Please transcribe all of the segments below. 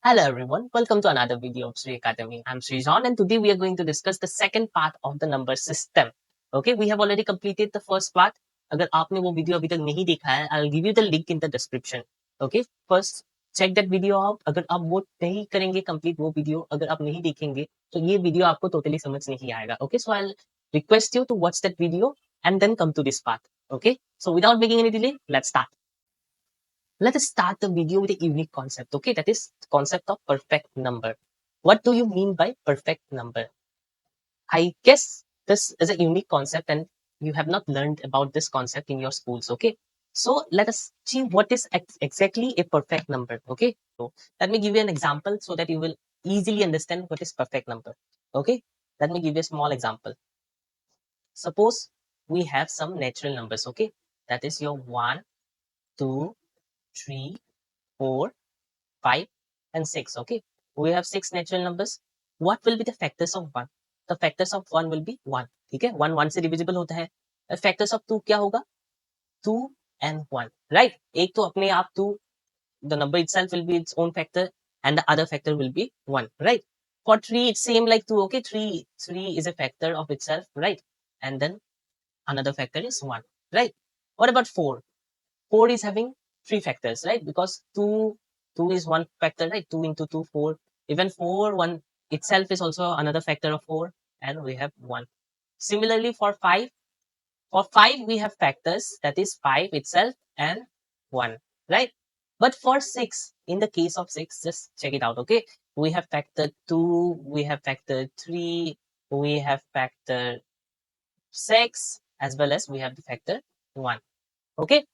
Hello everyone, welcome to another video of Sri Academy. I'm Srijan and today we are going to discuss the second part of the number system. Okay, we have already completed the first part. अगर आपने वो video अभी तक नहीं देखा है, I'll give you the link in the description. Okay, first check that video out. अगर आप वो नहीं करेंगे complete वो वीडियो, अगर आप नहीं देखेंगे तो ये वीडियो आपको totally समझ नहीं आएगा. Okay, so I'll request you to watch that video and then come to this part. Okay, so without making any delay, let's start. Let us start the video with a unique concept, okay? That is the concept of perfect number. What do you mean by perfect number? I guess this is a unique concept and you have not learned about this concept in your schools, okay? So let us see what is exactly a perfect number, okay? So let me give you an example so that you will easily understand what is perfect number, okay? Let me give you a small example. Suppose we have some natural numbers, okay? That is your 1, 2, 3, 4, 5 and 6, okay? We have 6 natural numbers. What will be the factors of 1? The factors of 1 will be 1, ठीक है? 1 1 से divisible होता है. The factors of 2 क्या होगा? 2 and 1, right? एक तो अपने आप 2, the number itself will be its own factor and the other factor will be 1, right? For 3 it's same like 2, okay? 3 is a factor of itself, right? And then another factor is 1, right? What about 4? 4 is having 3 factors, right? Because 2 is one factor, right? 2 into 2, 4. Even 4, 1 itself is also another factor of 4, and we have 1. Similarly, for 5, we have factors, that is 5 itself and 1, right? But for 6, in the case of 6, just check it out, okay? We have factor 2, we have factor 3, we have factor 6, as well as we have the factor 1, okay?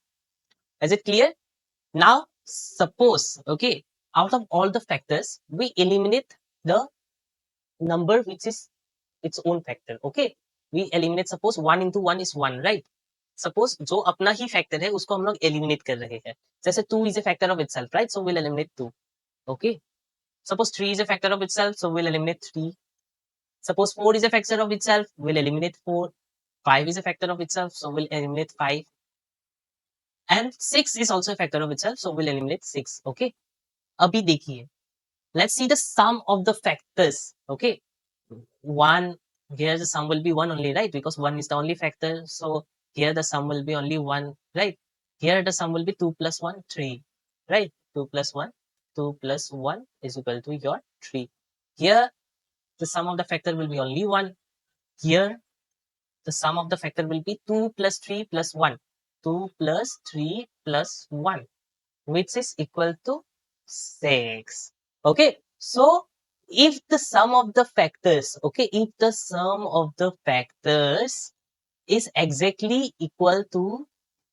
Is it clear? Now, suppose, okay, out of all the factors, we eliminate the number which is its own factor, okay? We eliminate, suppose 1 into 1 is 1, right? Suppose जो अपना ही factor है उसको हम लोग eliminate कर रहे हैं. जैसे 2 is a factor of itself, right? So we'll eliminate 2, okay? Suppose 3 is a factor of itself, so we'll eliminate 3. Suppose 4 is a factor of itself, we'll eliminate 4. 5 is a factor of itself, so we'll eliminate 5. And 6 is also a factor of itself, so we'll eliminate 6, okay? अभी देखिए, let's see the sum of the factors, okay? 1, here the sum will be 1 only, right? Because 1 is the only factor, so here the sum will be only 1, right? Here the sum will be 2 plus 1, 3, right? 2 plus 1, 2 plus 1 is equal to your 3. Here the sum of the factor will be only 1. Here the sum of the factor will be 2 plus 3 plus 1. 2 plus 3 plus 1, which is equal to 6. Okay, so if the sum of the factors, okay, if the sum of the factors is exactly equal to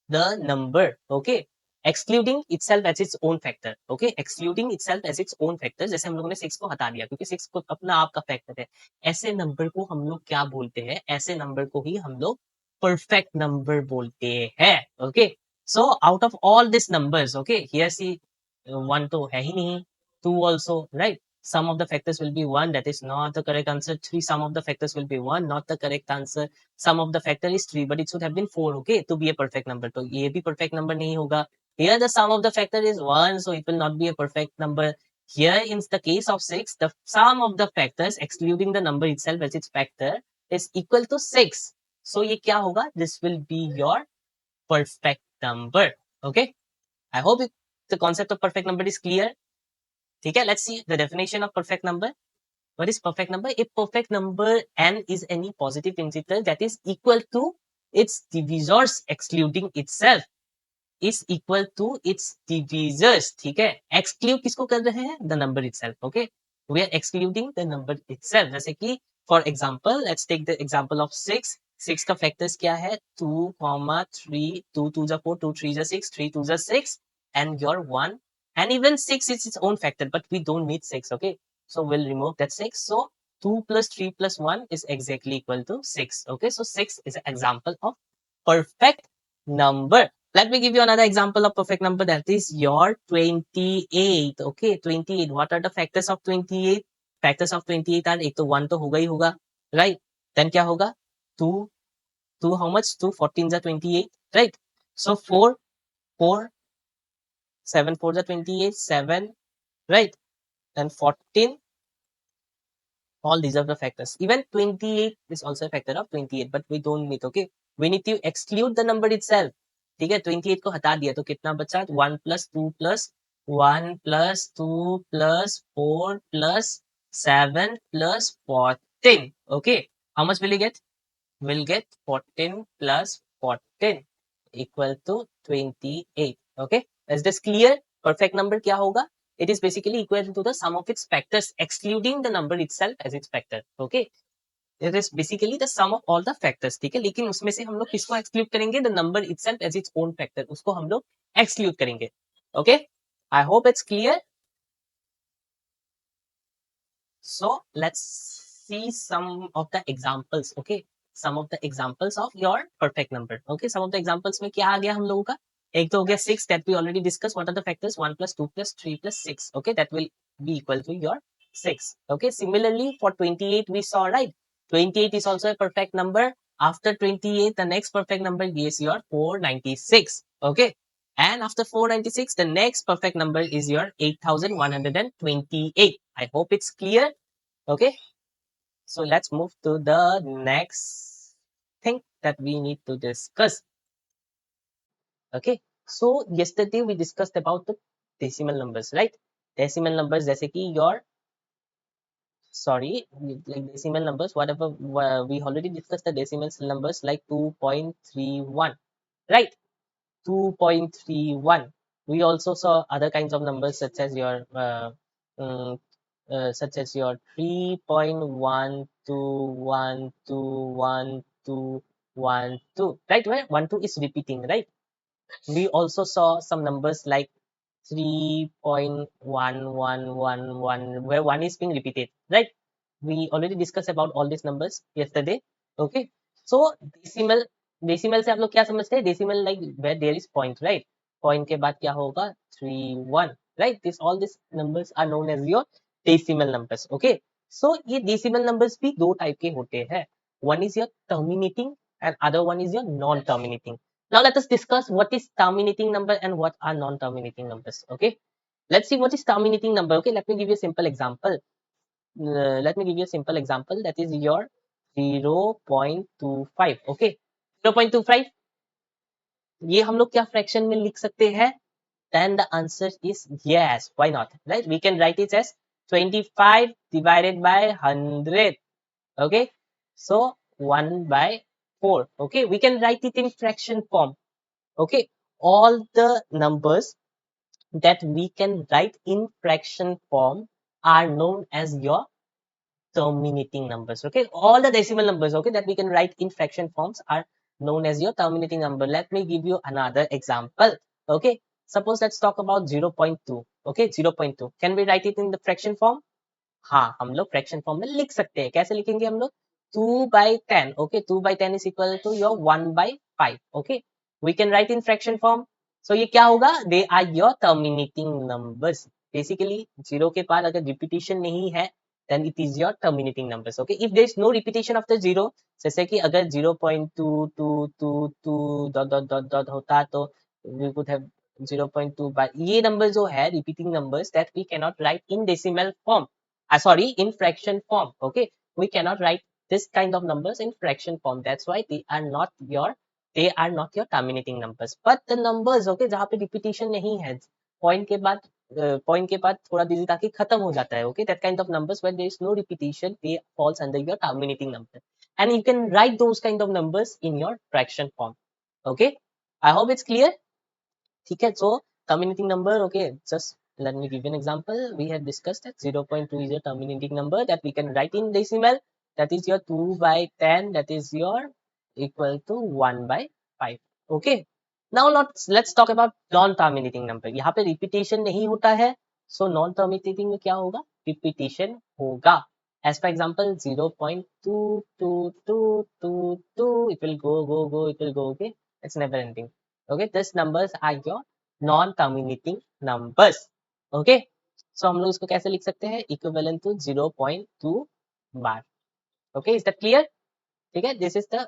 the number, okay, excluding itself as its own factor, okay, excluding itself as its own factor, जैसे हम लोगों ने 6 को हटा दिया क्योंकि 6 को अपना आपका फैक्टर है, ऐसे नंबर को हम लोग क्या बोलते हैं? ऐसे नंबर को ही हम लोग परफेक्ट नंबर बोलते हैं, okay? So out of all these numbers, okay, here see 1 तो है ही नहीं, 2 also, right? Some of the factors will be 1, that is not the correct answer. 3, some of the factors will be 1, not the correct answer. Sum of the factor is 3, but it should have been 4, okay, to be a perfect number. तो ये भी perfect number नहीं होगा. Here the sum of the factor is 1, so it will not be a perfect number. Here in the case of 6, the sum of the factors excluding the number itself as its factor is equal to 6. So ये क्या होगा? This will be your perfect number, okay? I hope the concept of perfect number is clear. ठीक है, let's see the definition of perfect number. What is perfect number? A perfect number n is any positive integer that is equal to its divisors excluding itself is equal to its divisors. ठीक है, exclude किसको कर रहे हैं? The number itself, okay? We are excluding the number itself. जैसे कि for example, let's take the example of 6. 6 का factors क्या है? 2, 3, 2 2 जा 4, 2 3 जा 6, 3 2 जा 6, and your 1. And even 6 is its own factor, but we don't need 6, okay? So we'll remove that 6. So 2 plus 3 plus 1 is exactly equal to 6, okay? So 6 is an example of perfect number. Let me give you another example of perfect number, that is your 28, okay? 28, what are the factors of 28? Factors of 28 are, एक तो 1 तो होगा ही होगा, right? Then क्या होगा? 2, 2 how much? 2 14 जा 28, right? So 4 7 4 जा 28, 7, right? and 14. All these are the factors. Even 28 is also a factor of 28, but we don't need. Okay, we need to exclude the number itself. ठीक है, 28 को हटा दिया तो कितना बचा? 1 plus 2 plus 1 plus 2 plus 4 plus 7 plus 14. Okay, how much will you get? We'll get 14 plus 14 equal to 28. Okay, is this clear? Perfect number क्या होगा? It is basically equal to the sum of its factors excluding the number itself as its factor. Okay, it is basically the sum of all the factors. ठीक है, लेकिन उसमें से हम लोग किसको exclude करेंगे? The number itself as its own factor. उसको हम लोग exclude करेंगे. Okay, I hope it's clear. So let's see some of the examples. Okay, some of the examples of your perfect number. Okay, some of the examples में क्या आ गया हम लोगों का? एक तो हो गया 6 that we already discussed. What are the factors? 1 plus 2 plus 3 plus 6. Okay, that will be equal to your 6. Okay, similarly for 28 we saw, right? 28 is also a perfect number. After 28 the next perfect number is your 496. Okay, and after 496 the next perfect number is your 8128. I hope it's clear. Okay, so let's move to the next thing that we need to discuss. Okay, so yesterday we discussed about the decimal numbers, right? Decimal numbers जैसे कि your like decimal numbers, whatever we already discussed the decimal numbers like 2.31, right? 2.31. We also saw other kinds of numbers such as your um, such as your 3.12121212, right? Where 12 is repeating, right? We also saw some numbers like 3.1111 where 1 is being repeated, right? We already discussed about all these numbers yesterday. Okay, so decimal से आप लोग क्या समझते हैं? Decimal like where there is point, right? Point के बाद क्या होगा? 3 1, right? All these numbers are known as your decimal numbers. Okay, so ये decimal numbers भी दो type के होते हैं. One is your terminating and other one is your non-terminating. Now let us discuss what is terminating number and what are non-terminating numbers. Okay, let's see what is terminating number. Okay, let me give you a simple example. That is your 0.25. Okay, 0.25 ये हम लोग क्या fraction में लिख सकते हैं? Then the answer is yes. Why not? Right? We can write it as 25 divided by 100. Okay, so 1/4. Okay, we can write it in fraction form. Okay, all the numbers that we can write in fraction form are known as your terminating numbers. Okay, all the decimal numbers, okay, that we can write in fraction forms are known as your terminating number. Let me give you another example. Okay, suppose let's talk about 0.2. Okay, 0.2 can we write it in the fraction form? हाँ, हम लोग fraction form में लिख सकते हैं. कैसे लिखेंगे हम लोग? 2/10. Okay, 2/10 is equal to your 1/5. Okay, we can write in fraction form. So ये क्या होगा? They are your terminating numbers. Basically, zero के बाद अगर repetition नहीं है, then it is your terminating numbers. Okay, if there is no repetition after zero, जैसे कि अगर 0.2222 dot dot dot dot होता तो we would have 0.2. but ये number जो है repeating numbers that we cannot write in decimal form. Sorry, in fraction form. Okay, we cannot write this kind of numbers in fraction form. That's why they are not your terminating numbers. But the numbers, okay, जहाँ पे repetition नहीं है, point के बाद थोड़ा digit आके खत्म हो जाता है. Okay, that kind of numbers where there is no repetition, they falls under your terminating number, and you can write those kind of numbers in your fraction form. Okay, I hope it's clear. ठीक है, so terminating number, okay, just let me give you an example. We have discussed that 0.2 is a terminating number that we can write in decimal. That is your 2/10. That is your equal to 1/5. Okay. Now let's talk about non-terminating number. यहाँ पे repetition नहीं होता है, so non-terminating में क्या होगा? Repetition होगा. As for example, 0.22222, it will go, it will go. Okay, it's never ending. Okay, these numbers are your non-terminating numbers. Okay, so हम लोग इसको कैसे लिख सकते हैं? Equivalent to 0.2 bar. Okay, is that clear? ठीक है, this is the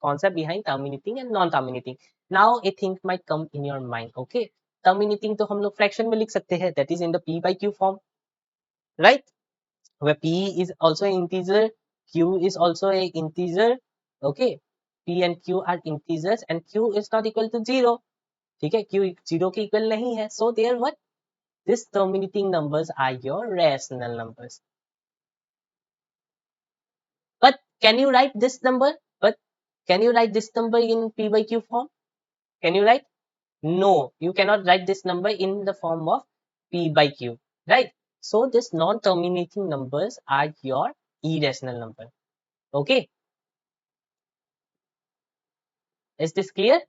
concept behind terminating and non-terminating. Now a thing might come in your mind. Okay, terminating तो हम लोग fraction में लिख सकते हैं, that is in the p by q form. right? Where p is also an integer, q is also a integer, okay? p and q are integers and q is not equal to 0, ठीक है? q 0 के equal नहीं है, so there what? This terminating numbers are your rational numbers. But can you write this number? But can you write this number in p by q form? Can you write? No, you cannot write this number in the form of p by q, right? So this non-terminating numbers are your irrational number. Okay, is this clear?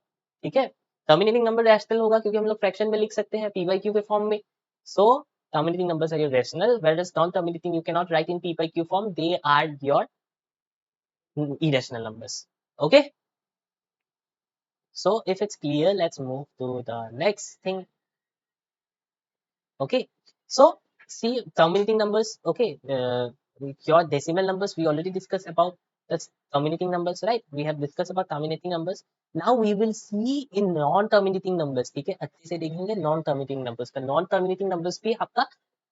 ठीक है, terminating number rational होगा क्योंकि हम लोग fraction में लिख सकते हैं p by q के form में. So terminating numbers are your rational, whereas non-terminating you cannot write in p by q form. They are your irrational numbers. Okay. So if it's clear, let's move to the next thing. Okay, so see terminating numbers. Okay, your decimal numbers we already discussed about. That's terminating numbers, right? We have discussed about terminating numbers. Now we will see in non-terminating numbers. ठीक है, अच्छे से देखेंगे non-terminating numbers का. Non-terminating numbers भी आपका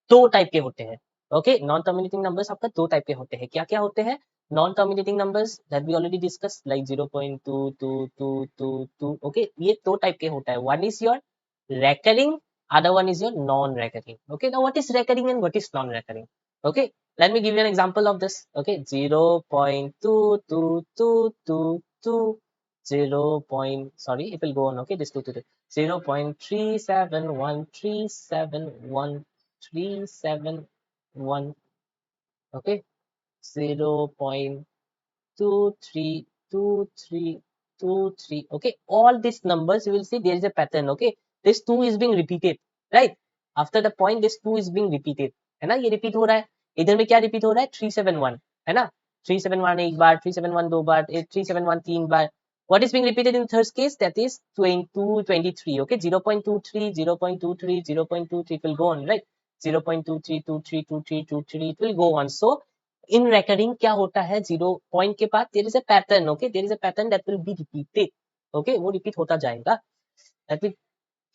दो type के होते हैं. ओके, नॉन टर्मिनेटिंग नंबर्स आपका दो टाइप के होते हैं. क्या क्या होते हैं non terminating numbers? That we already discuss, like 0.2222. Okay, ये दो टाइप के होता है. One is your recurring, other one is your non-recurring. Okay, now what is recurring and what is non-recurring? Okay, let me give you an example of this. Okay, 0.22222 sorry, it will go on. Okay, this 2 to 0.371371371. Okay, 0.232323. Okay, all these numbers you will see there is a pattern. Okay, this 2 is being repeated, right? After the point this 2 is being repeated, है ना? ये repeat हो रहा है. इधर में क्या repeat हो रहा है? 371, है ना? 371 एक बार, 371 दो बार, 371 तीन बार. What is being repeated in third case? That is 223. Okay, 0.23, 0.23, 0.23, it will go on, right? 0.23232323, it will go on. So in recurring क्या होता है? 0 point के बाद there is a pattern. Okay, there is a pattern that will be repeated. Okay, वो repeat होता जाएगा. Let me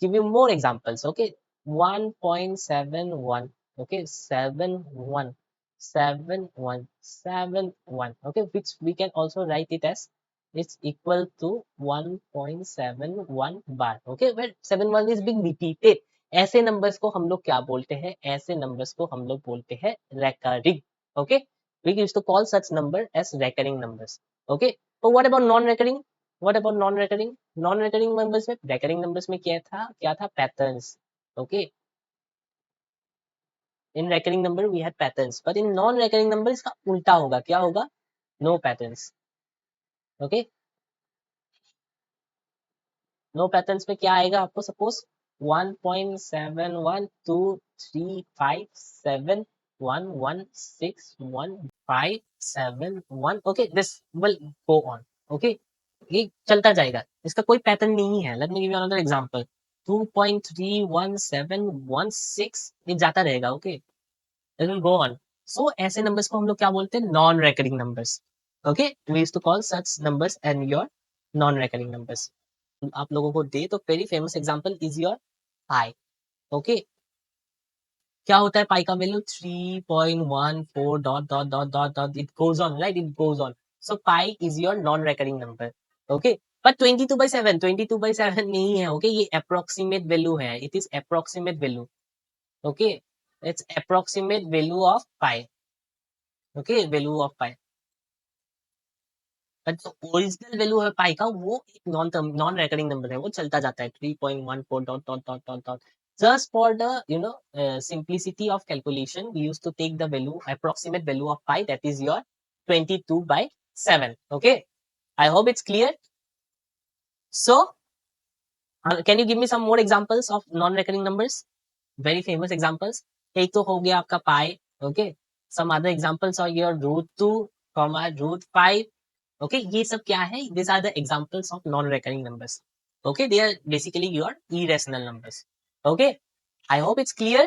give you more examples. Okay, 1.71. Okay, 71, 71, 71. Okay, which we can also write it as it's equal to 1.71 bar. Okay, where 71 is being repeated. ऐसे numbers को हम लोग क्या बोलते हैं? ऐसे numbers को हम लोग बोलते हैं recurring. Okay, we used to call such number as recurring numbers. Okay, but what about non-recurring? What about non-recurring? Non-recurring numbers में recurring numbers में क्या था patterns. Okay, in recurring number we had patterns, but in non-recurring number इसका उल्टा होगा. क्या होगा? No patterns. Okay, no patterns में क्या आएगा आपको? Suppose 1.712357116151. Okay, this will go on. Okay, ये चलता जाएगा, इसका कोई पैटर्न नहीं है. Let me give you another example. 2.31716 ये जाता रहेगा. Okay, it will go on. So ऐसे नंबर्स को हम लोग क्या बोलते हैं? Non recurring numbers. Okay, we used to call such numbers and your non recurring numbers. आप लोगों को दे तो very famous example is your pi. Okay, क्या होता है पाई का value? 3.14 dot dot dot dot dot, it goes on, right? It goes on. So pi is your non recurring number. Okay, but 22/7 नहीं है. ओके, ये approximate value है. It is approximate value. Okay, it's approximate value of pi. Okay, value of pi. But जो original value है pi का वो एक non recurring number है. वो चलता जाता है 3.14 dot dot dot dot dot. Just for the simplicity of calculation, we used to take the value, approximate value of pi, that is your 22/7. Okay, I hope it's clear. So can you give me some more examples of non-recurring numbers? Very famous examples. एक तो हो गया आपका pi. Okay, some other examples are your √2, √5. Okay, ये सब क्या है? These are the examples of non-recurring numbers. Okay, they are basically your irrational numbers. Okay, I hope it's clear.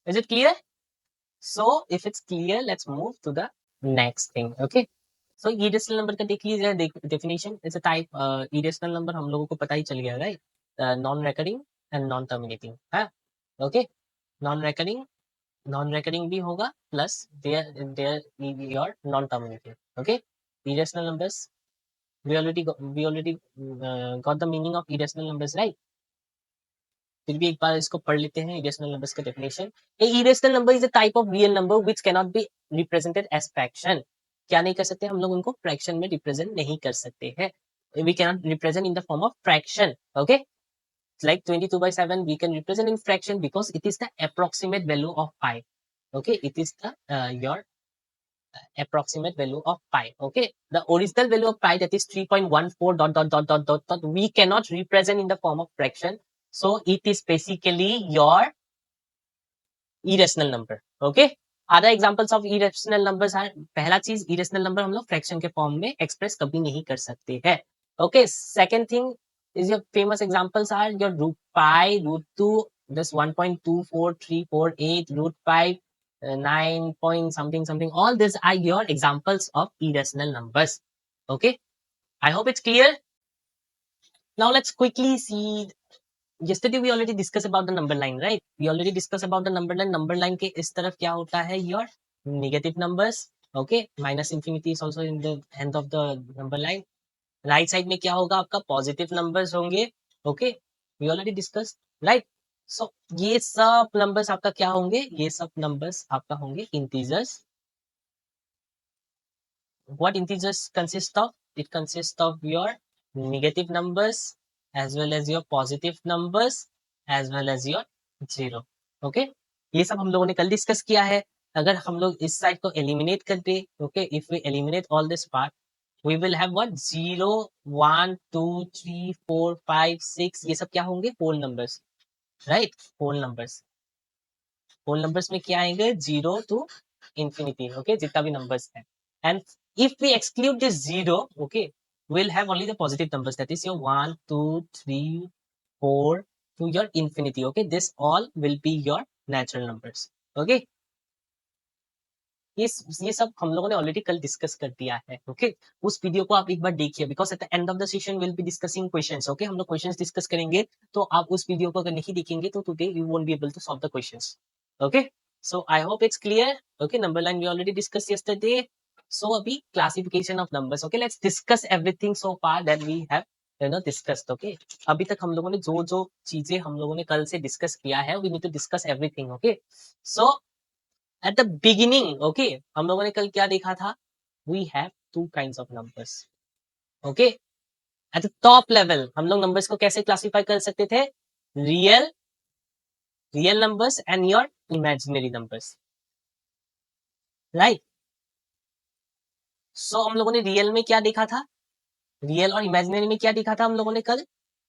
Is it clear? So if it's clear, let's move to the next thing. Okay, so irrational number का देख लीजिए definition. It's a type irrational number हम लोगों को पता ही चल गया, right? Non-recurring and non-terminating. हाँ, okay, non-recurring नॉन रेकरिंग भी होगा plus there your non terminative. Okay, irrational numbers, we already got the meaning of irrational numbers, right? फिर भी एक बार इसको पढ़ लेते हैं irrational numbers का definition. A irrational number is a type of real number which cannot be represented as fraction. क्या नहीं कर सकते हम लोग उनको fraction में represent नहीं कर सकते हैं. We cannot represent in the form of fraction. Okay, like 22/7 we can represent in fraction because it is the approximate value of pi. Okay, it is the your approximate value of pi. Okay, the original value of pi, that is 3.14 dot dot dot dot dot dot, we cannot represent in the form of fraction, so it is basically your irrational number. Okay, other examples of irrational numbers are, पहला चीज irrational number हम लोग fraction के form में express कभी नहीं कर सकते हैं. Okay, second thing is your famous examples are your root pi, root 2, this 1.24348, root pi, 9 point something something. All these are your examples of irrational numbers. Okay, I hope it's clear. Now let's quickly see. Yesterday we already discussed about the number line, right? We already discussed about the number line. Number line के इस तरफ क्या होता है? Your negative numbers. Okay, minus infinity is also in the end of the number line. Right side में क्या होगा आपका? पॉजिटिव नंबर्स होंगे. Okay, we already discuss, right? So ये सब नंबर्स आपका क्या होंगे? ये सब नंबर्स आपका होंगे integers. What integers consist of? It consist of your negative numbers as well as your positive numbers as well as your zero. Okay, ये सब हम लोगों ने कल डिस्कस किया है. अगर हम लोग इस साइड को एलिमिनेट कर दे, okay, if we eliminate all this part, we will have what? 0, 1, 2, 3, 4, 5, 6. ये सब क्या होंगे? Whole numbers, right? Whole numbers. Whole numbers में क्या आएंगे? 0 to infinity. ओके, जितना भी नंबर्स है. And if we exclude this 0, okay, we'll have only the positive numbers, that is your 1, 2, 3, 4 to your infinity. Okay, this all will be your natural numbers. Okay, ये सब हम लोगों ने already कल discuss कर दिया है. ओके, उस वीडियो को आप एक बार देखिए, because at the end of the session will be discussing questions. Okay, हम लोग क्वेश्चंस डिस्कस करेंगे, तो आप उस वीडियो को अगर नहीं देखेंगे तो today you won't be able to solve the questions. Okay, so I hope it's clear. Okay, number line we already discuss yesterday. So अभी classification of numbers. Okay, let's discuss everything so far that we have discussed. Okay, अभी तक हम लोगों ने जो जो चीजें हम लोगों ने कल से डिस्कस किया है, we need to discuss everything. Okay, so at the beginning, okay, हम लोगों ने कल क्या देखा था? We have two kinds of numbers. Okay, at the top level हम लोग numbers को कैसे classify कर सकते थे? real numbers and your imaginary numbers, right? So हम लोगों ने real में क्या देखा था? real और imaginary में क्या देखा था हम लोगों ने कल?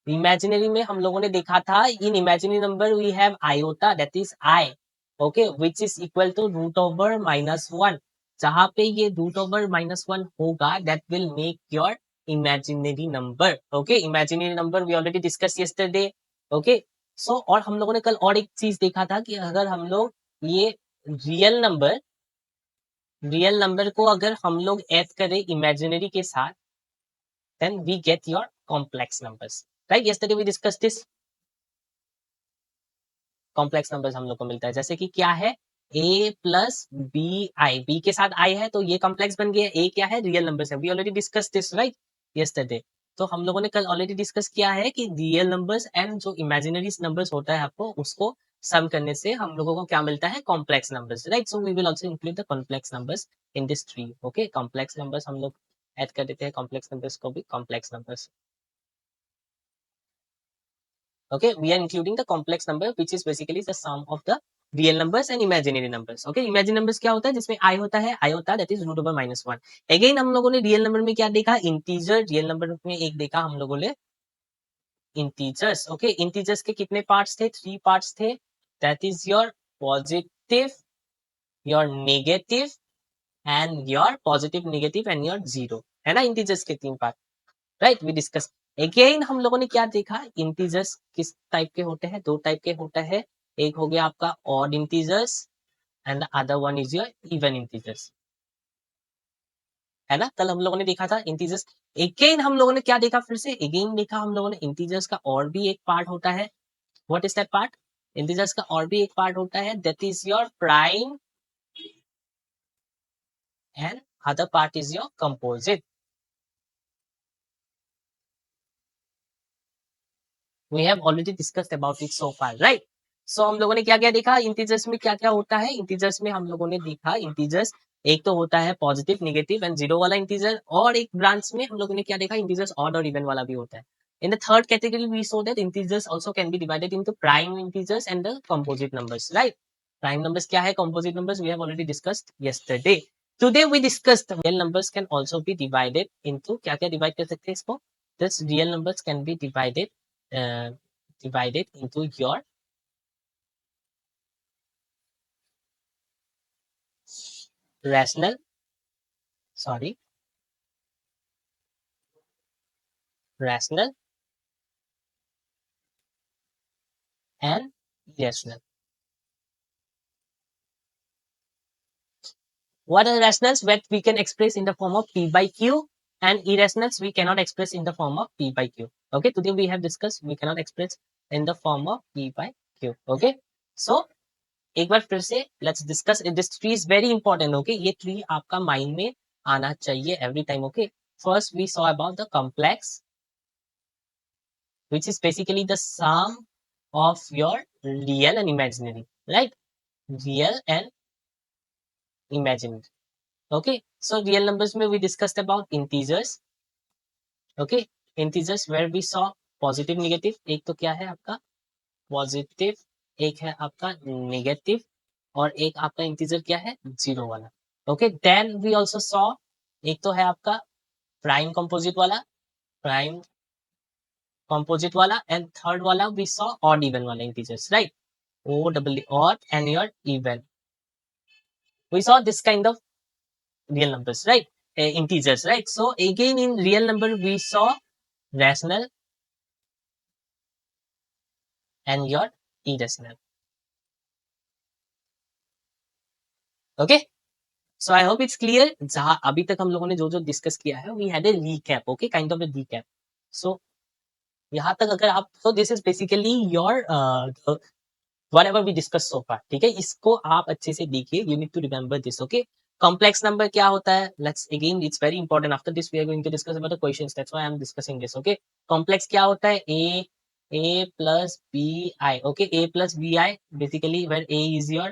imaginary में हम लोगों ने देखा था, in imaginary number we have iota, that is I, okay, which is equal to root over -1. जहां पे ये रूट ओवर -1 होगा, that will make your imaginary number. Okay, imaginary number we already discussed yesterday. Okay, so और हम लोगों ने कल और एक चीज देखा था कि अगर हम लोग ये रियल नंबर को अगर हम लोग ऐड करें इमेजिनरी के साथ, then we get your complex numbers, right? Yesterday we discussed this. Complex numbers हम लोग को मिलता है, जैसे कि क्या है? a plus b i, b के साथ आई है तो ये कॉम्प्लेक्स बन गया. a क्या है? रियल नंबर्स है. We already discuss this, right, yesterday. तो हम लोगों ने कल ऑलरेडी डिस्कस किया है कि रियल नंबर्स एंड जो इमेजिनरी नंबर्स होता है आपको उसको सम करने से हम लोगों को क्या मिलता है? Complex numbers, right? So we will also include the complex numbers in this tree. Okay, complex numbers हम लोग ऐड कर देते हैं, कॉम्प्लेक्स नंबर्स को भी complex numbers. Okay, we are including the complex number which is basically the sum of the real numbers and imaginary numbers. Okay, imaginary numbers क्या होता है? जिसमें i होता है, iota, that is root over -1. Again हम लोगों ने real number में क्या देखा? integer. real number में एक देखा हम लोगों ने integers. Okay, integers के कितने parts थे? 3 parts थे. That is your positive, your negative and your positive, negative and your zero. है ना integers के 3 part, right? We discuss. Again हम लोगों ने क्या देखा? इंटीजर्स किस टाइप के होते हैं? 2 टाइप के होता है. एक हो गया आपका odd integers and the other one is your even integers, है ना? कल हम लोगों ने देखा था इंटीजर्स. अगेन हम लोगों ने क्या देखा? फिर से अगेन देखा हम लोगों ने इंटीजर्स का और भी एक पार्ट होता है. What is that part? Integers का और भी एक पार्ट होता है, that is your prime and other part is your composite. We have already discussed about it so far, right? So हम लोगों ने क्या क्या देखा, इंटीजर्स में क्या क्या होता है. इंटीजर्स में हम लोगों ने देखा, इंटीजर्स एक तो होता है पॉजिटिव, नेगेटिव एंड जीरो वाला इंटीजर, और एक ब्रांच में हम लोगों ने क्या देखा, इंटीजर्स ऑड और इवन वाला भी होता है. In the third category, we saw that integers also can be divided into prime integers and the composite numbers, right? Prime numbers क्या है, composite numbers we have already discussed yesterday. Today we discussed real numbers can also be divided into, क्या क्या divide कर सकते हैं इसको. This real numbers can be uh, divided into your rational, sorry, rational and irrational. What are rationals that we can express in the form of P by Q, and irrationals we cannot express in the form of P by Q. Okay, today we have discussed we cannot express in the form of P by Q. Okay, so एक बार फिर से let's discuss. This tree is very important. Okay, ये tree आपका mind में आना चाहिए every time. Okay, first we saw about the complex, which is basically the sum of your real and imaginary, right? Real and imaginary. Okay, so real numbers में we discussed about integers. Okay, integers where we saw positive, negative. एक तो क्या है आपका positive, एक है आपका negative, और एक आपका इंटीजर क्या है, जीरो वाला. Okay, then we also saw, एक तो है आपका प्राइम कंपोजिट वाला, प्राइम कंपोजिट वाला, एंड थर्ड वाला वी सॉ ऑड इवन वाला integers, right? Oh double odd and your even. We saw this kind of real numbers, right? Integers, right? So again in real number we saw rational and your irrational. Okay, so I hope it's clear. जहाँ अभी तक हम लोगों ने जो जो discuss किया है, we had a recap, okay, kind of a recap. So यहाँ तक अगर आप, so this is basically your whatever we discussed so far, ठीक है, इसको आप अच्छे से देखिए. You need to remember this, okay? Complex number क्या होता है? Let's again, it's very important. After this, we are going to discuss about the questions. That's why I'm discussing this, okay? Complex क्या होता है? A plus bi, okay? A plus bi, basically where A is your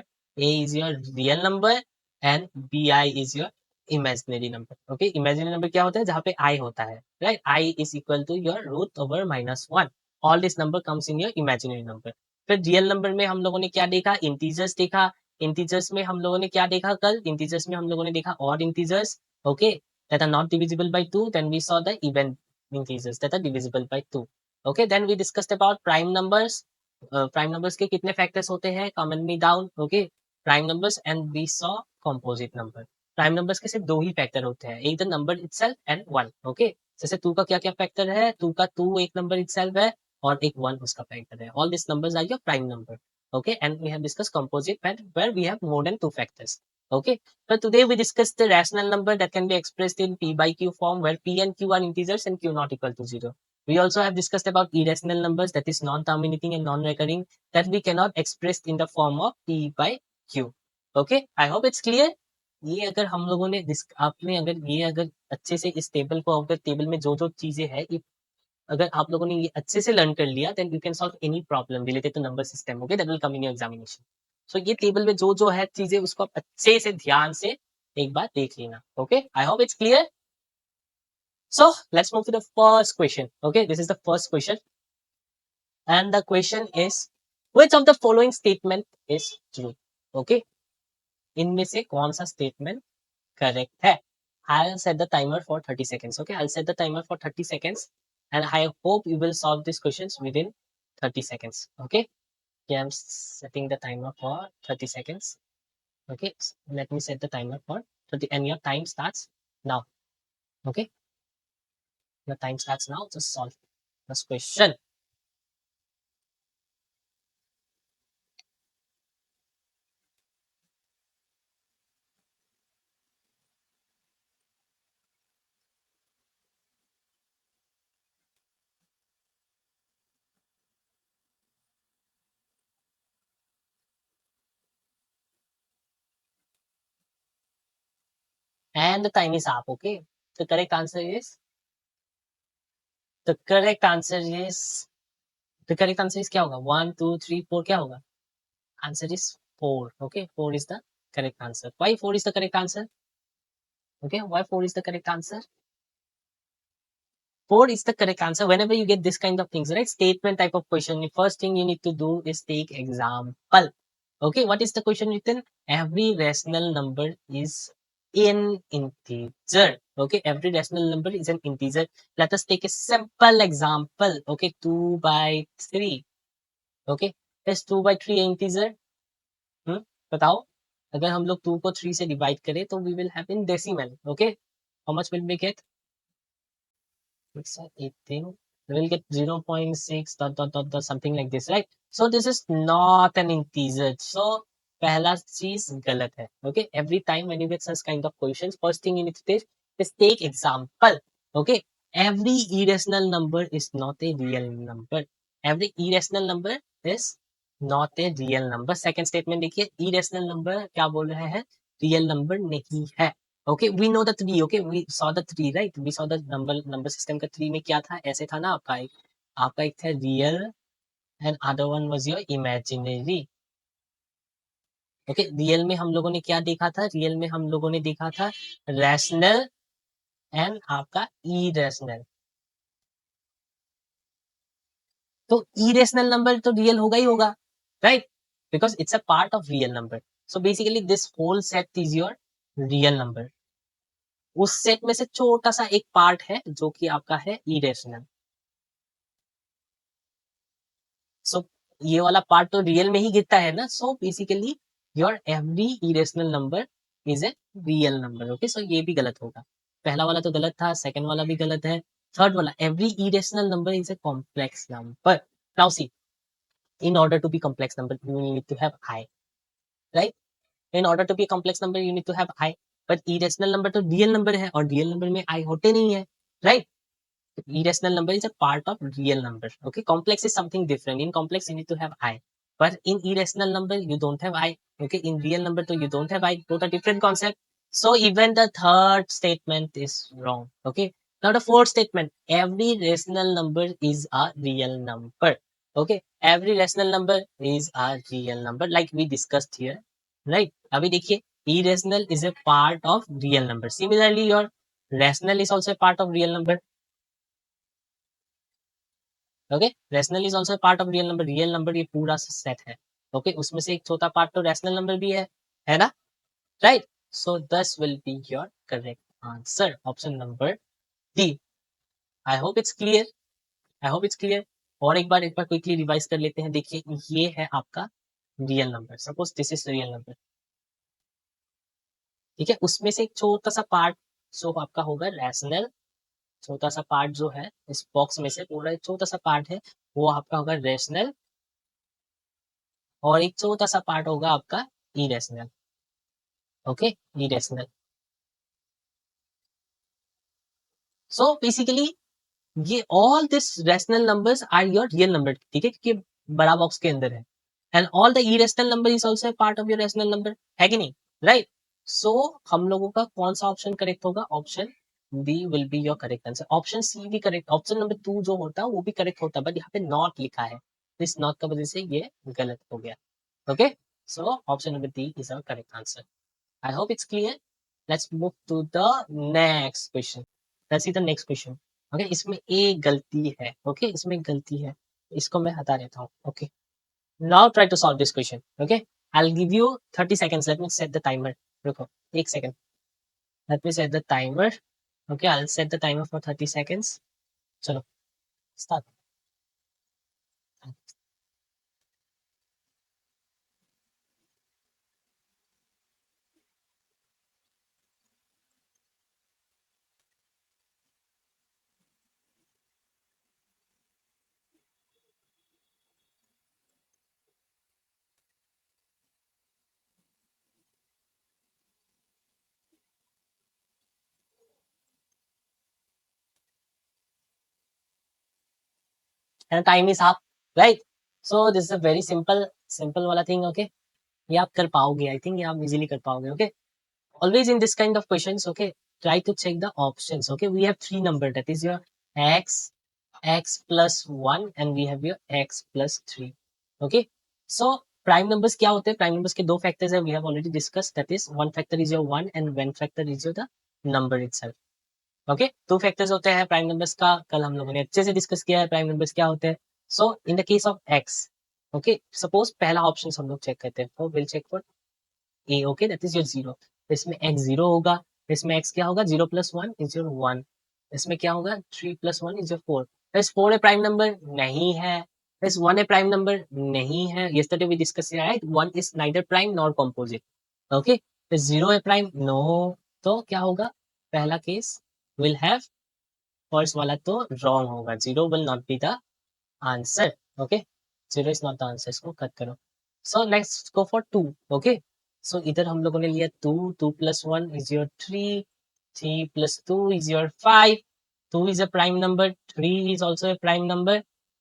real number and bi is your imaginary number, okay? Imaginary number क्या होता है? जहाँ पे I होता है, right? I is equal to your root over -1. All this number comes in your imaginary number. फिर real number में हम लोगों ने क्या देखा, इंटीजर्स देखा. इंटीजर्स में हम लोगों ने क्या देखा कल, इंटीजर्स में हम लोगों ने देखा odd integers, okay, that are not divisible by 2. Then we saw the even integers that are divisible by 2. Okay, then we discussed about prime numbers. Prime numbers के कितने फैक्टर्स होते हैं, common me down, okay, prime numbers, and we saw composite number. Prime numbers के सिर्फ दो ही factor होते हैं, एक the number itself and 1, okay. जैसे 2 का क्या क्या फैक्टर है, 2 का 2 एक नंबर इटसेल्फ है और एक 1 उसका फैक्टर है. All this numbers are your prime number, okay, and we have discussed composite where we have more than two factors, okay. So today we discussed the rational number that can be expressed in P by Q form, where P and Q are integers and Q not equal to 0. We also have discussed about irrational numbers, that is non-terminating and non-recurring, that we cannot express in the form of P by Q. Okay, I hope it's clear. ये अगर हम लोगों ने आपने अगर ये अगर अच्छे से इस टेबल को, अगर टेबल में जो जो चीजें हैं, अगर आप लोगों ने ये अच्छे से लर्न कर लिया, then you can solve any problem related to number system, okay, that will come in your examination. So ये टेबल में जो जो है चीजें, उसको आप अच्छे से ध्यान से एक बार देख लेना, okay. I hope it's clear. So let's move to the first question. Okay, this is the first question and the question is which of the following statement is true. Okay, इनमें से कौन सा स्टेटमेंट करेक्ट है? I'll set the timer for 30 seconds. Okay, I'll set the timer for 30 seconds, and I hope you will solve these questions within 30 seconds. Okay, okay, I'm setting the timer for 30 seconds. Okay, let me set the timer for 30, and your time starts now. Okay, your time starts now. Just solve this question. and the time is up. Okay, the correct answer is the correct answer is the correct answer is क्या होगा 1 2 3 4 क्या होगा answer is 4. Okay, 4 is the correct answer. Why 4 is the correct answer? Okay, why 4 is the correct answer? 4 is the correct answer. Whenever you get this kind of things, right? Statement type of question, the first thing you need to do is take example. Okay, what is the question written? Every rational number is an integer. Okay, every rational number is an integer. Let us take a simple example. Okay, 2 by 3. Okay, is 2 by 3 an integer? बताओ अगर हम लोग 2 को 3 से divide करें तो we will have in decimal. Okay, how much will we get? It's 18. We'll get 0.6 dot something like this, right? So this is not an integer. So पहला चीज गलत है. Okay, every time when you get such kind of questions, first thing you need to take is take example. Okay, every irrational number is not a real number. Every irrational number is not a real number. Second statement देखिए, irrational number क्या बोल रहे हैं? Real number नहीं है. Okay, we know the 3. Okay, we saw the 3, right? We saw the number system का 3 में क्या था? ऐसे था ना आपका एक था real and other one was your imaginary. Okay, real में हम लोगों ने क्या देखा था? रियल में हम लोगों ने देखा था रैशनल एंड आपका इरेशनल. तो इरेशनल नंबर तो रियल होगा ही होगा, right? Because it's a part of real number. So basically this whole set is your real number. उस सेट में से छोटा सा एक पार्ट है जो कि आपका है इरेशनल. सो ये वाला पार्ट तो रियल में ही गिरता है ना. So basically your every irrational number is a real number. Okay, so ये भी गलत होगा. पहला वाला तो गलत था, सेकंड वाला भी गलत है. थर्ड वाला every irrational number is a complex number. Now see, in order to be complex number you need to have I, right? In order to be a complex number you need to have I, but irrational number तो real number है और real number में I होते नहीं है, right? Irrational number is a part of real number. Okay, complex is something different. In complex you need to have I, but in irrational number you don't have I. Okay, in real number so you don't have I. Both are different concept. So even the third statement is wrong. Okay, now the fourth statement, every rational number is a real number. Okay, every rational number is a real number like we discussed here, right? अभी देखिए, irrational is a part of real number. Similarly your rational is also a part of real number. Okay, rational is also part of real number. Real number ये पूरा set है. Okay, उसमें से एक छोटा part तो रैशनल नंबर भी है ना, right? So this will be your correct answer, option number D. I hope it's clear. I hope it's clear. और एक बार क्विकली रिवाइज कर लेते हैं. देखिए, ये है आपका real number. Suppose this is real number. ठीक है, उसमें से एक छोटा सा पार्ट जो आपका होगा रैशनल. छोटा सा पार्ट जो है इस बॉक्स में से पूरा एक छोटा सा पार्ट है वो आपका होगा रैशनल और एक छोटा सा पार्ट होगा आपका irrational. Okay, irrational. So basically ये all this rational numbers are your real number. ठीक है, क्योंकि बड़ा बॉक्स के अंदर है. And all the irrational number is also part of your rational number, है कि नहीं, राइट? सो हम लोगों का कौन सा ऑप्शन करेक्ट होगा? Option B will be your correct answer. Option C भी करेक्ट. ऑप्शन नंबर 2 जो होता है वो भी करेक्ट होता है, बट यहाँ पे नॉट लिखा है. इस नॉट का वजह से ये गलत हो गया. Okay, so option number D is our correct answer. I hope it's clear. Let's move to the next question. Let's see the next question. Okay, इसमें एक गलती है. Okay, इसमें एक गलती है. इसको मैं हटा देता हूँ. Okay. Now try to solve this question. Okay. I'll give you 30 seconds. Let me set the timer. रुको, एक second. Let me set the timer. Okay, I'll set the timer for 30 seconds. चलो, start. And time is up. Right? So this is a very simple वाला thing. Okay. ये आप कर पाओगे. I think ये आप easily कर पाओगे. Okay. always in this kind of questions, okay, try to check the options. Okay, we have three number, that is your x plus 1 and we have your x plus 3. Okay, so prime numbers क्या होते हैं? Prime numbers के दो factors है, we have already discuss, that is one factor is your 1 and one factor is your the number itself. Okay, two factors होते हैं prime numbers का, कल हम लोगों ने अच्छे से डिस्कस किया है प्राइम नंबर्स क्या होते हैं. So in the case of x, okay, suppose पहला ऑप्शन हम लोग चेक करते हैं, तो will check for a. Okay, that is your zero. इसमें एक्स जीरो होगा, इसमें एक्स क्या होगा? Zero plus one is your one. इसमें क्या होगा? Three plus one is your four. Is four a prime number नहीं है, is one a prime number नहीं है. Yesterday we discuss right, one is neither prime nor composite. Okay, इस zero ए prime no. तो क्या होगा? पहला केस विल हैव, फर्स्ट वाला तो रॉन्ग होगा, zero will not be the answer. Okay, zero is not the answer, इसको cut करो. So let's go for two. Okay, so इधर हम लोगों ने लिया two, two plus one is your three, three plus two is your five. Two is a prime number, three is also a prime number,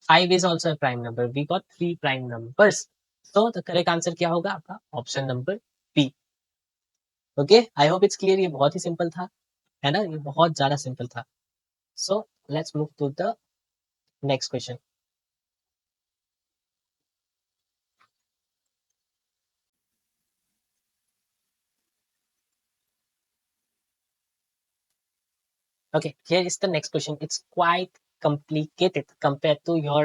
five is also a prime number. We got three prime numbers. So the correct answer क्या होगा आपका? Option number B. Okay, I hope it's clear. ये बहुत ही simple था, है ना, ये बहुत ज्यादा सिंपल था. So let's move to the next question. Okay, here is the next question. It's quite complicated compared to your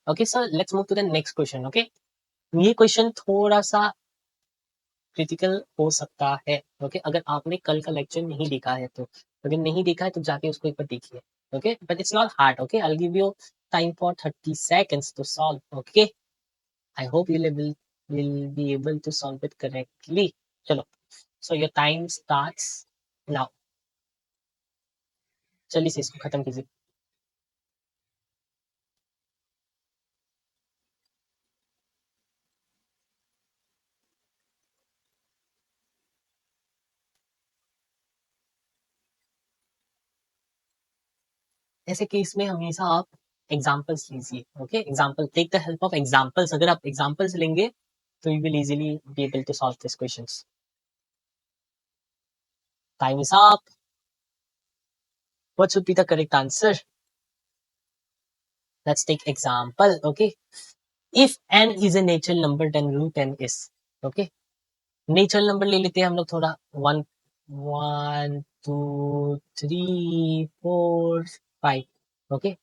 okay, so let's move to the next question. Okay, ये क्वेश्चन थोड़ा सा क्रिटिकल हो सकता है. Okay, अगर आपने कल का लेक्चर नहीं देखा है तो, अगर नहीं देखा है तो जाके उसको एक बार देखिए. Okay, but it's not hard. Okay, I will give you time for 30 seconds to solve. Okay, I hope you will be able to solve it correctly. चलो, so your time starts now. जल्दी से इसको खत्म कीजिए. ऐसे case में हमेशा आप एग्जाम्पल्स लीजिए. Okay, example, take the help of examples. अगर आप एग्जाम्पल्स लेंगे तो you will easily be able to solve this questions. Time is up. What should be the correct answer? Let's take example. Okay, if n is a natural number then root n is. Okay, natural number ले लेते हैं हम लोग थोड़ा. One, one two three four five. Okay,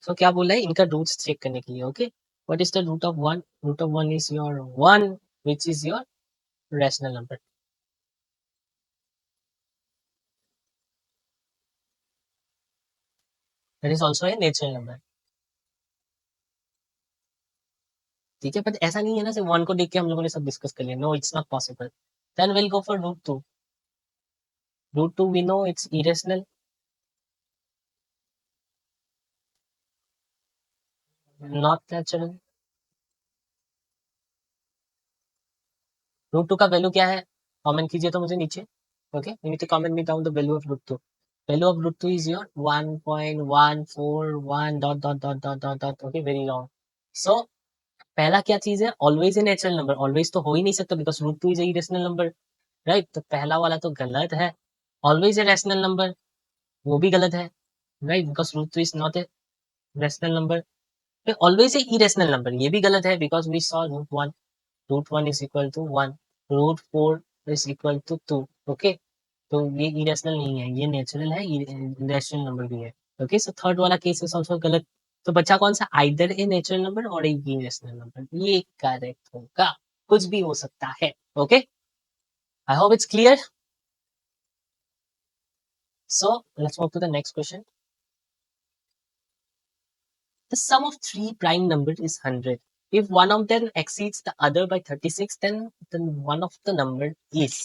so क्या बोला है? इनका रूट्स चेक करने के लिए. Okay, what is the root of one? Root of one is your one, which is your rational number. That is also a natural number. ठीक है, but ऐसा नहीं है ना सिर्फ वन को देख के हम लोगों ने सब डिस्कस कर लिया. No, it's not possible. Then will go for root two. Root two we know it's irrational, not natural. Root two का वैल्यू क्या है? कमेंट कीजिए तो मुझे नीचे. Okay, you need to comment me down the value of root two. Value of root two is your 1.141 dot dot dot dot dot dot. Okay, very long. So पहला क्या चीज है? Always a natural number. Always तो हो ही नहीं सकता because root two is a irrational number. Right, तो पहला वाला तो गलत है. ऑलवेज ए रैशनल नंबर, वो भी गलत है. Right, because root two is not a rational number. Always a irrational number, ये भी गलत है because we saw root one. Root one is equal to one. Root four is equal to two. Okay, तो ये irrational नहीं है, ये natural है, रैशनल नंबर भी है. ओके, सो थर्ड वाला केस इज आल्सो गलत. तो बच्चा कौन सा? आइदर ए नेचुरल नंबर और ए इरेशनल नंबर. ये करेक्ट होगा, कुछ भी हो सकता है. Okay, I hope it's clear. So let's move to the next question. The sum of three prime numbers is 100. If one of them exceeds the other by 36, then one of the number is.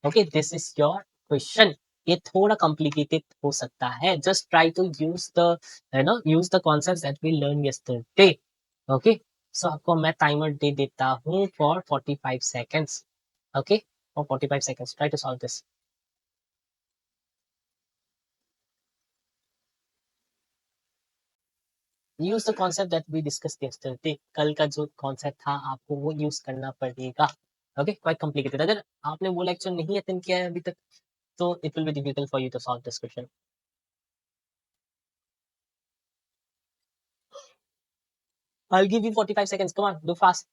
Okay, this is your question. ये थोड़ा complicated हो सकता है. Just try to use the, use the concepts that we learned yesterday. Okay, so आपको मैं timer दे देता हूँ for 45 seconds. Okay, for 45 seconds. Try to solve this. Use the concept that we discuss yesterday. कल का जो concept था आपको वो यूज करना पड़ेगा। Okay, quite complicated. अगर आपने वो लेक्चर नहीं अटेंड किया है अभी तक तो it will be difficult for you to solve this question. I'll give you 45 seconds. Come on, do fast.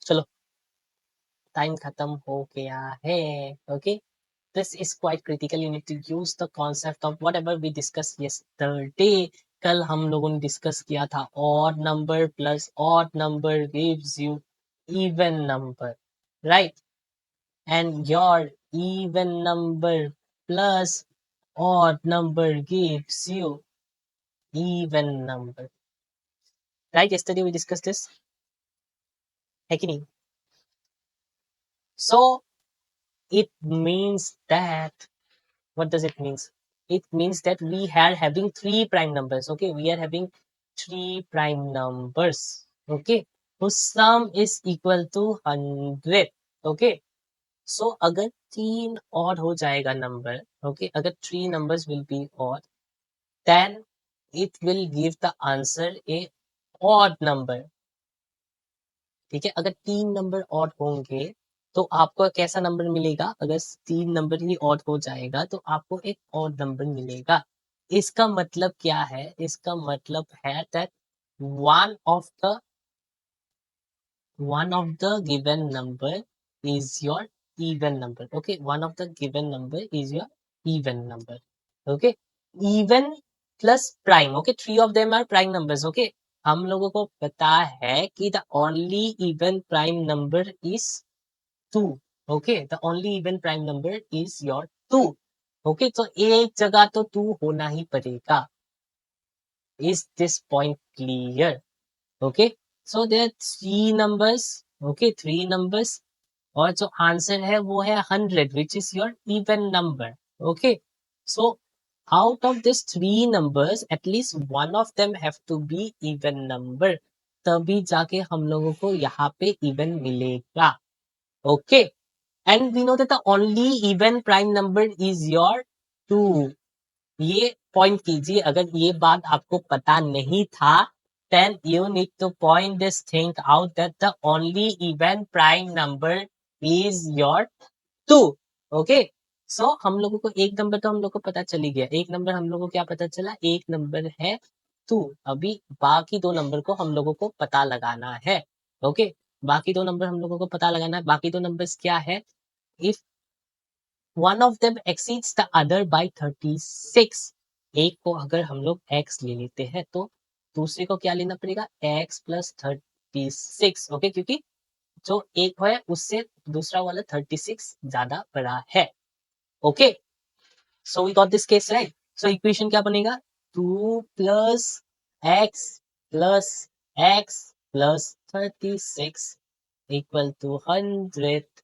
चलो, टाइम खत्म हो गया है। Okay, this is quite critical. You need to use the concept of whatever we discussed yesterday. कल हम लोगों ने discuss किया था odd number plus odd number gives you even number, right? And your even number plus odd number gives you even number, right? Yesterday we discussed this, है कि नहीं? So it means that, what does it means? It means that we are having three prime numbers. Okay, we are having three prime numbers. Okay, whose sum is equal to 100. Okay, so अगर तीन odd हो जाएगा number, okay, अगर three numbers will be odd, then it will give the answer a odd number. ठीक है, अगर तीन number odd होंगे तो आपको कैसा नंबर मिलेगा? अगर तीन नंबर ही ऑड हो जाएगा तो आपको एक ऑड नंबर मिलेगा। इसका मतलब क्या है? इसका मतलब है that one of the given number is your even number. Okay, one of the given number is your even number. Okay, even plus prime. Okay, three of them are prime numbers. Okay, हम लोगों को पता है कि the only even prime number is 2. Okay, the only even prime number is your 2। Okay, तो एक जगह तो 2 होना ही पड़ेगा। Is this point clear? Okay, so there three numbers. Okay, three numbers, और जो आंसर है वो है 100 which is your even number. Okay, so out of these three numbers at least one of them have to be even number, तभी जाके हम लोगों को यहाँ पे even मिलेगा। Okay, and we know that the only even prime number is your 2। ये point कीजिए, अगर ये बात आपको पता नहीं था then you need to point this thing out that the only even prime number is your 2। Okay, सो हम लोगों को एक नंबर तो हम लोग को पता चली गया। एक नंबर हम लोग को क्या पता चला? एक नंबर है 2। अभी बाकी दो नंबर को हम लोगों को पता लगाना है। ओके, बाकी दो नंबर हम लोगों को पता लगाना है। बाकी दो नंबर्स क्या है? If one of them exceeds the other by 36, एक को अगर हम लोग x ले लेते हैं तो दूसरे को क्या लेना पड़ेगा? x plus 36। ओके, क्योंकि जो एक है उससे दूसरा वाला 36 ज्यादा बड़ा है। Okay, so we got this case, right? So equation क्या बनेगा? 2 plus x plus x plus 36 equal to 100।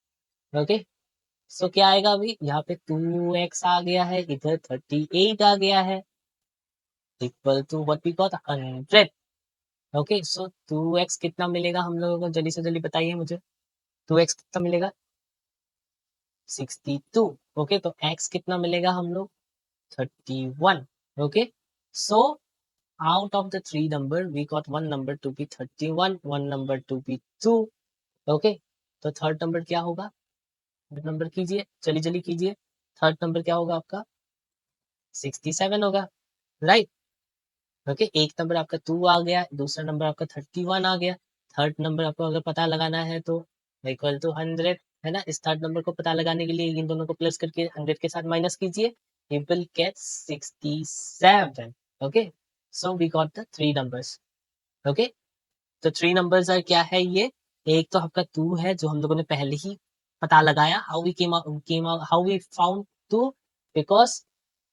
Okay, so क्या आएगा? अभी यहाँ पे 2x आ गया है, इधर 38 आ गया है, equal to what we got 100। Okay, so 2x कितना मिलेगा हम लोगों को? जल्दी से जल्दी बताइए मुझे, 2x कितना मिलेगा? 62। ओके, तो x कितना मिलेगा हम लोग? 31। Okay, so out of the three number we got one number to be 31, one number to be 2। Okay, तो थर्ड नंबर क्या होगा? थर्ड नंबर कीजिए, जल्दी जल्दी कीजिए। थर्ड नंबर क्या होगा आपका? 67 होगा, राइट? ओके, एक नंबर आपका 2 आ गया, दूसरा नंबर आपका 31 आ गया, थर्ड नंबर आपको अगर पता लगाना है तो इक्वल टू 100, है ना? इस थर्ड नंबर को पता लगाने के लिए इन दोनों को प्लस करके 100 के साथ माइनस कीजिए, you will get 67। Okay, so we got the three numbers. Okay, तो थ्री नंबर्स आर क्या है ये? एक तो आपका 2 है जो हम लोगों ने पहले ही पता लगाया, how we came how we found 2, because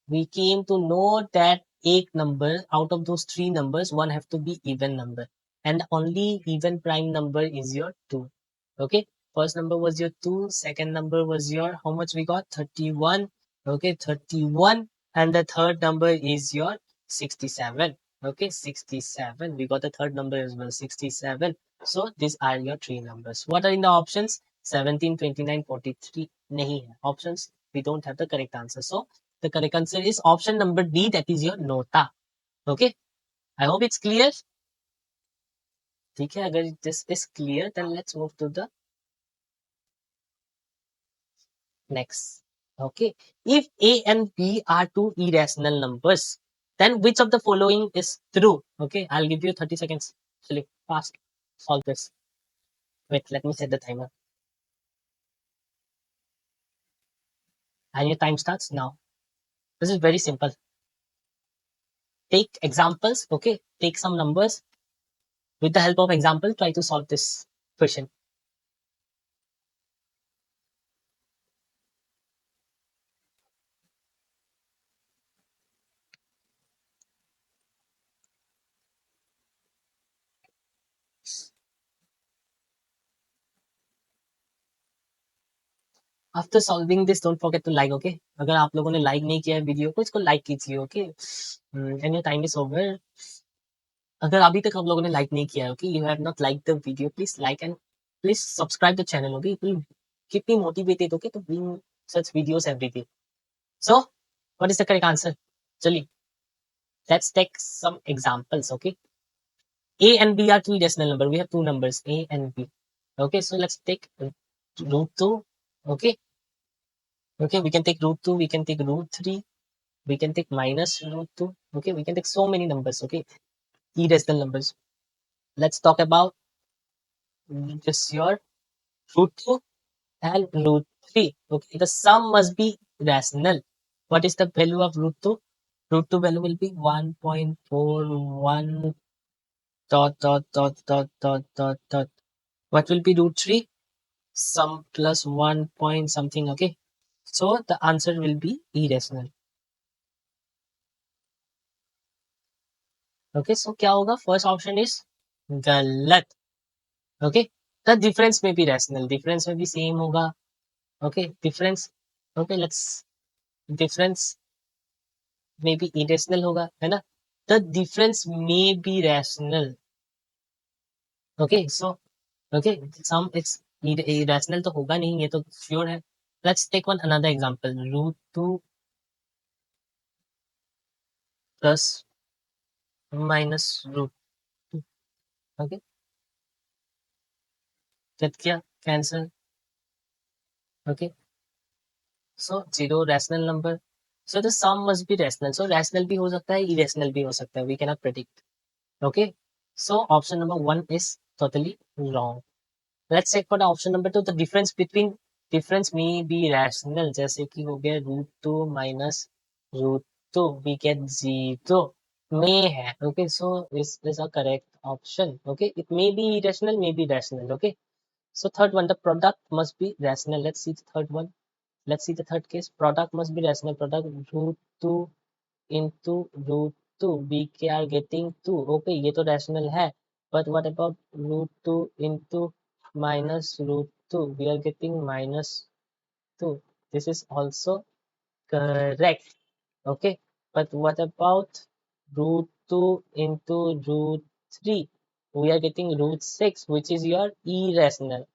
we came to know that एक number out of those three numbers one have to be even number। and the only even prime number is your 2. Okay, first number was your 2, second number was your, how much we got, 31. Okay, 31, and the third number is your 67. Okay, 67, we got the third number as well, 67. So these are your three numbers. What are in the options? 17, 29, 43. nahi hai options, we don't have the correct answer. So the correct answer is option number D, that is your nota. Okay, I hope it's clear. ठीक है, अगर this is clear, then let's move to the next. Okay, if A and B are two irrational numbers, then which of the following is true? Okay, I'll give you 30 seconds. Actually, fast, solve this. Wait, let me set the timer. And your time starts now. This is very simple. Take examples, okay? Take some numbers. With the help of example, try to solve this question. After solving this don't forget to like. Okay, अगर आप लोगों ने like नहीं किया है video को, इसको like कीजिए. Okay, and your time is over. अगर अभी तक आप लोगों ने लाइक नहीं किया है, okay, you have not like the video, please like and please subscribe the channel. Okay, it will keep me motivated, okay, to bring such videos every day. So what is the correct answer? चलिए, let's take some examples. Okay, A and B are two irrational number. We have two numbers, A and B. Okay, so let's take root 2. Okay, okay, we can take root 2, we can take root 3, we can take minus root 2. Okay, we can take so many numbers. Okay, irrational numbers. Let's talk about just your root 2 and root 3. Okay, the sum must be rational. What is the value of root 2? Root 2 value will be 1.41 dot dot dot dot dot dot dot. What will be root 3? Sum plus 1 point something. Okay, so the answer will be irrational. Okay, so क्या होगा? First option is गलत. Okay, the difference may be rational, difference may be same होगा. Okay, difference, okay, let's, difference may be irrational होगा, है ना? The difference may be rational. Okay, so okay, some it's irrational तो होगा नहीं, ये तो sure है. Let's take one another example. Root 2 plus minus root 2. Okay, get किया, cancel. Okay, so zero rational number. So the sum must be rational. So rational भी हो सकता है, irrational भी हो सकता है. We cannot predict. Okay, so option number 1 is totally wrong. Let's check for the option number 2. The difference may be rational. जैसे कि हो गया root 2 minus root 2, we get 0. May है. Okay, so this is a correct option. Okay, it may be irrational, may be rational. Okay, so third one, the product must be rational. Let's see the third one. Let's see the third case. Product must be rational. Product root 2 into root 2, we are getting 2. Okay, ये तो rational है. But what about root 2 into minus root 2? We are getting minus 2. This is also correct. Okay, but what about root 2 into root 3? We are getting root 6, which is your irrational.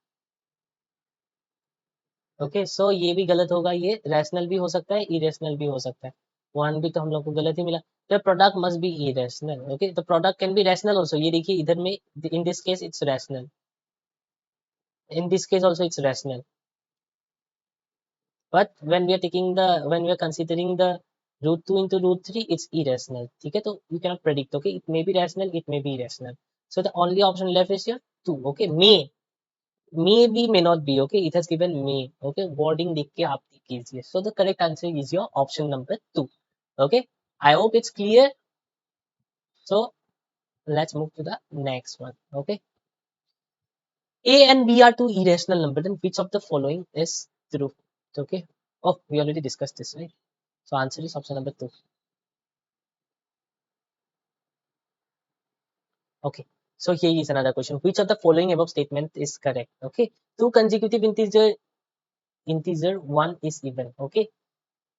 Okay, so ये भी गलत होगा, ये rational भी हो सकता है, irrational भी हो सकता है. वन भी तो हम लोग को गलत ही मिला. The product must be irrational. Okay, the product can be rational also. ये देखिए इधर में, in this case it's rational, in this case also it's rational. But when we are taking the, when we are considering the root 2 into root 3, it's irrational. ठीक है, तो you can not predict. Okay, it may be rational, it may be irrational. So the only option left is your 2. Okay, may be, may not be. Okay, it has given may. Okay, wording देख के आप कीजिए. So the correct answer is your option number 2. Okay, I hope it's clear. So let's move to the next one. Okay, A and B are two irrational numbers, then which of the following is true? Okay, oh, we already discussed this, right? So answer is option number 2. Okay, So here is another question. Which of the following above statement is correct? Okay. Two consecutive integer one is even. Okay.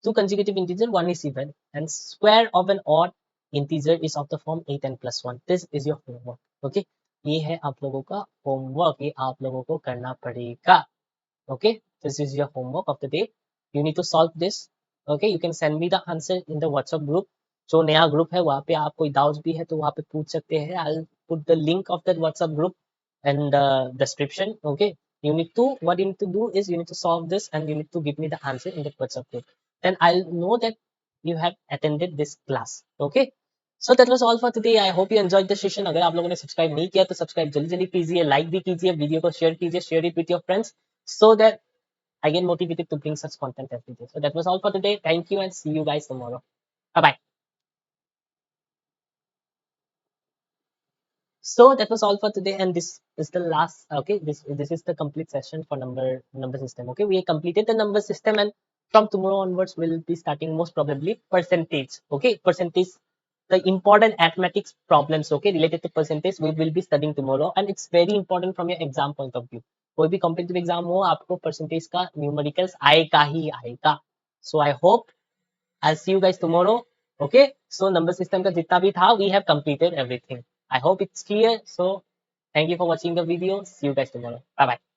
Two consecutive integer one is even, and square of an odd integer is of the form 8n plus 1. This is your homework. Okay. ये है आप लोगों का homework. ये आप लोगों को करना पड़ेगा. Okay. This is your homework of the day. You need to solve this. Okay. You can send me the answer in the WhatsApp group. जो नया ग्रुप है वहाँ पे आप कोई डाउट्स भी है तो वहाँ पे पूछ सकते हैं. I'll put the link of that WhatsApp group and the description. Okay. What you need to do is you need to solve this and you need to give me the answer in the WhatsApp group. Then I'll know that you have attended this class. Okay. So that was all for today. I hope you enjoyed the session. अगर आप लोगों ने subscribe नहीं किया तो subscribe जल्दी जल्दी कीजिए, लाइक भी कीजिए, वीडियो को शेयर कीजिए, share it with your friends so that I get motivated to bring such content every day. So that was all for today. Thank you and see you guys tomorrow. Bye bye. So that was all for today, and this is the last. Okay, this is the complete session for number system. Okay, we completed the number system, and from tomorrow onwards, we'll be starting most probably percentage. Okay, percentage, the important arithmetics problems. Okay, related to percentage, we will be studying tomorrow, and it's very important from your exam point of view. कोई भी competitive exam हो, आपको percentage का numericals आएगा ही आएगा. So I hope I'll see you guys tomorrow. Okay. So number system का जितना भी था, we have completed everything. I hope it's clear. So thank you for watching the video. See you guys tomorrow. Bye bye.